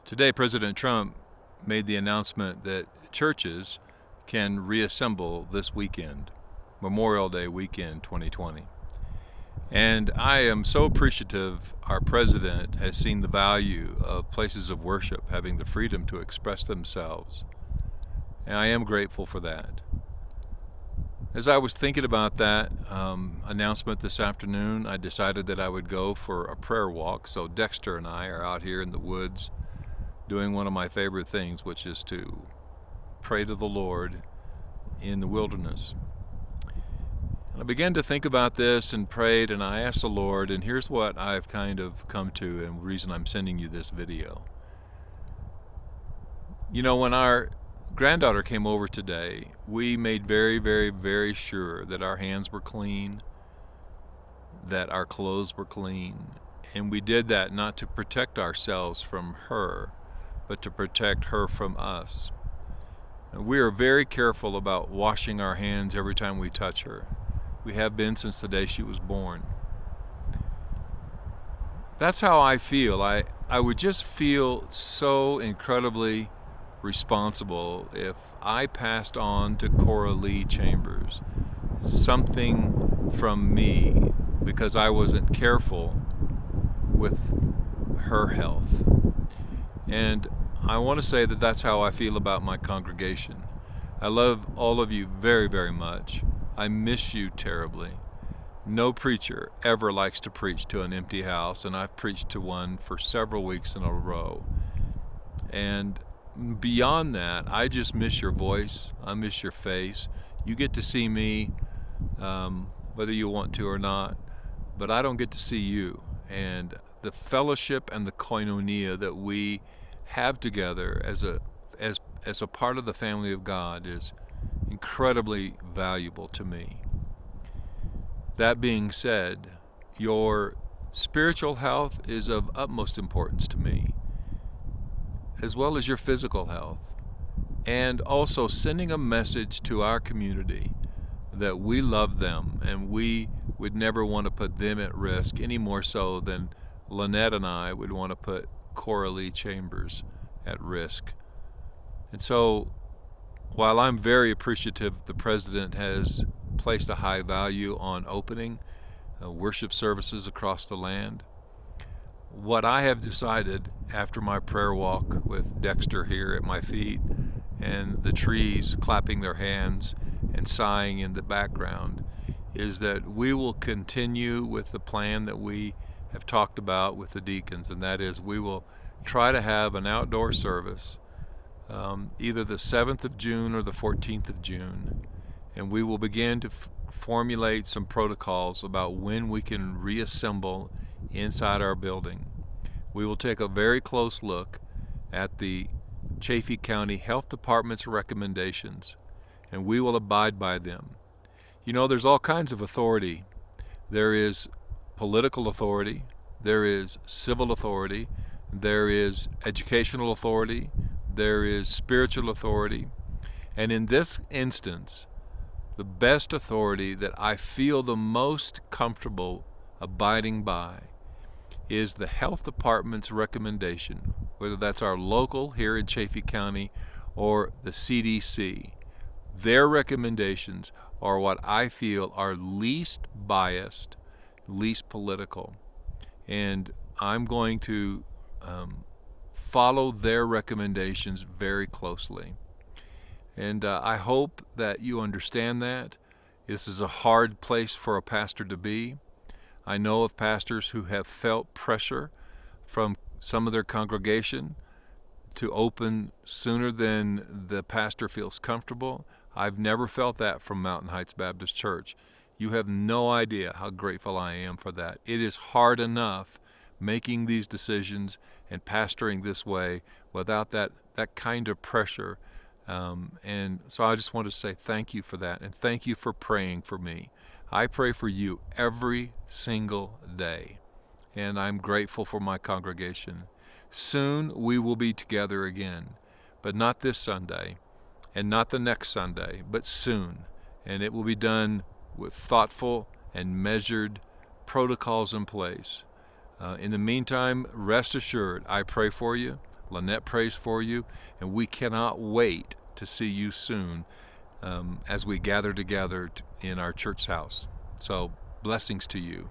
Today, President Trump made the announcement that churches can reassemble this weekend, Memorial Day weekend 2020. And I am so appreciative our president has seen the value of places of worship having the freedom to express themselves. And I am grateful for that. As I was thinking about that announcement this afternoon, I decided that I would go for a prayer walk. So Dexter and I are out here in the woods doing one of my favorite things, which is to pray to the Lord in the wilderness. And I began to think about this and prayed, and I asked the Lord, and here's what I've kind of come to, and the reason I'm sending you this video. You know, when our granddaughter came over today, we made very, very, very sure that our hands were clean, that our clothes were clean, and we did that not to protect ourselves from her, but to protect her from us. And we are very careful about washing our hands every time we touch her. We have been since the day she was born. That's how I feel. I would just feel so incredibly responsible if I passed on to Cora Lee Chambers something from me because I wasn't careful with her health. And I want to say that that's how I feel about my congregation. I love all of you very, very much. I miss you terribly. No preacher ever likes to preach to an empty house, and I've preached to one for several weeks in a row. And beyond that, I just miss your voice. I miss your face. You get to see me, whether you want to or not, but I don't get to see you. And the fellowship and the koinonia that we have together as a part of the family of God is incredibly valuable to me. That being said, your spiritual health is of utmost importance to me, as well as your physical health, and also sending a message to our community that we love them and we would never want to put them at risk any more so than Lynette and I would want to put Cora Lee Chambers at risk. And so while I'm very appreciative the president has placed a high value on opening worship services across the land, what I have decided after my prayer walk with Dexter here at my feet and the trees clapping their hands and sighing in the background is that we will continue with the plan that we have talked about with the deacons, and that is we will try to have an outdoor service either the 7th of June or the 14th of June, and we will begin to formulate some protocols about when we can reassemble inside our building. We will take a very close look at the Chaffee County Health Department's recommendations, and we will abide by them. You know, there's all kinds of authority. There is political authority, there is civil authority, there is educational authority, there is spiritual authority, and in this instance, the best authority that I feel the most comfortable abiding by is the health department's recommendation, whether that's our local here in Chaffee County or the CDC. Their recommendations are what I feel are least biased, least political, and I'm going to follow their recommendations very closely. And I hope that you understand that. This is a hard place for a pastor to be. I know of pastors who have felt pressure from some of their congregation to open sooner than the pastor feels comfortable. I've never felt that from Mountain Heights Baptist Church. You have no idea how grateful I am for that. It is hard enough making these decisions and pastoring this way without that kind of pressure. And so I just want to say thank you for that, and thank you for praying for me. I pray for you every single day, and I'm grateful for my congregation. Soon we will be together again, but not this Sunday, and not the next Sunday, but soon. And it will be done with thoughtful and measured protocols in place. In the meantime, rest assured, I pray for you. Lynette prays for you, and we cannot wait to see you soon as we gather together in our church house. So blessings to you.